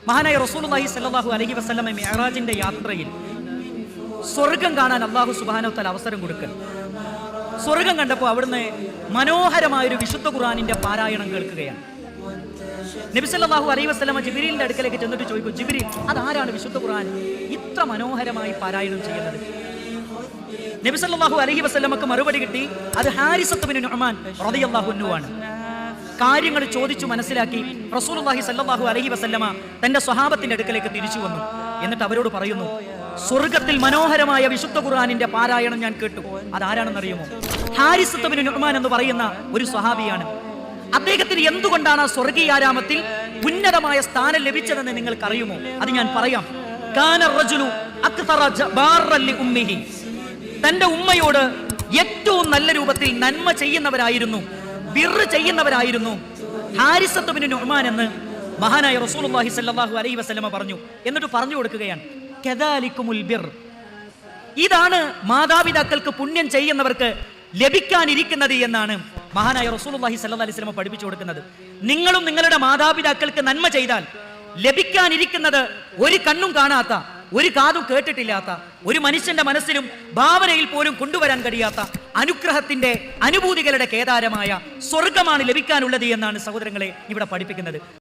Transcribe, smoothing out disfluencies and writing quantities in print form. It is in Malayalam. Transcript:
മഹാനായ റസൂലുള്ളാഹി സ്വല്ലല്ലാഹു അലൈഹി വസല്ലമ മിഅ്റാജിന്റെ യാത്രയിൽ സ്വർഗം കാണാൻ അല്ലാഹു സുബ്ഹാനഹു വ തആല അവസരം കൊടുക്കുക. സ്വർഗം കണ്ടപ്പോൾ അവിടുന്ന് മനോഹരമായൊരു വിശുദ്ധ ഖുർആനിന്റെ പാരായണം കേൾക്കുകയാണ്. നബി സല്ലല്ലാഹു അലൈഹി വസല്ലമ ജിബ്രീലിന്റെ അടുക്കലേക്ക് ചെന്നിട്ട് ചോദിക്കും, ജിബ്രീൽ, അതാരാണ് വിശുദ്ധ ഖുർആൻ ഇത്ര മനോഹരമായി പാരായണം ചെയ്യുന്നത്? നബി സല്ലല്ലാഹു അലൈഹി വസല്ലമക്ക് മറുപടി കിട്ടി, അത് ഹാരിസത്ത് ബിൻ നുഅ്മാൻ റളിയല്ലാഹു അൻഹു ആണ്. കാര്യങ്ങൾ ചോദിച്ചു മനസ്സിലാക്കി റസൂലുള്ളാഹി സ്വല്ലല്ലാഹു അലൈഹി വസല്ലമ തന്റെ സ്വഹാബത്തിന്റെ അടുക്കലേക്ക് തിരിച്ചു വന്നു. എന്നിട്ട് അവരോട് പറയുന്നു, സ്വർഗത്തിൽ മനോഹരമായ വിശുദ്ധ ഖുർആനിന്റെ പാരായണം ഞാൻ കേട്ടു. അതാരാണെന്നറിയുമോ? ഹാരിസത്ത് ബിൻ നുഅ്മാൻ എന്ന് പറയുന്ന ഒരു സ്വഹാബിയാണ്. അദ്ദേഹത്തിന് എന്തുകൊണ്ടാണ് ആ സ്വർഗീയാരാമത്തിൽ ഉന്നതമായ സ്ഥാനം ലഭിച്ചതെന്ന് നിങ്ങൾക്കറിയുമോ? അത് ഞാൻ പറയാം. കാന റജുലു അക്തറ ബാറൻ ലി ഉമ്മിഹി, തന്റെ ഉമ്മയോട് ഏറ്റവും നല്ല രൂപത്തിൽ നന്മ ചെയ്യുന്നവരായിരുന്നു, ബിർറ് ചെയ്യുന്നവരായിരുന്നു ഹാരിസത്ത് ബിൻ നുഅ്മാൻ എന്ന് മഹാനായ റസൂലുള്ളാഹി സ്വല്ലല്ലാഹു അലൈഹി വസല്ലമ പറഞ്ഞു. എന്നിട്ട് പറഞ്ഞു കൊടുക്കുകയാണ്, കദാലികുമുൽ ബിർ, ഇതാണ് മാതാപിതാക്കൾക്ക് പുണ്യം ചെയ്യുന്നവർക്ക് ലഭിക്കാനിരിക്കുന്നത് എന്നാണ് മഹാനായ റസൂലുള്ളാഹി സ്വല്ലല്ലാഹു അലൈഹി വസല്ലമ പഠിപ്പിച്ചു കൊടുക്കുന്നത്. നിങ്ങളും നിങ്ങളുടെ മാതാപിതാക്കൾക്ക് നന്മ ചെയ്താൽ ലഭിക്കാനിരിക്കുന്നത് ഒരു കണ്ണും കാണാത്ത, ഒരു കാതും കേട്ടിട്ടില്ലാത്ത, ഒരു മനുഷ്യന്റെ മനസ്സിലും ഭാവനയിൽ പോലും കൊണ്ടുവരാൻ കഴിയാത്ത അനുഗ്രഹത്തിന്റെ അനുഭൂതികളുടെ കേദാരമായ സ്വർഗമാണ് ലഭിക്കാനുള്ളത് എന്നാണ് സഹോദരങ്ങളെ ഇവിടെ പഠിപ്പിക്കുന്നത്.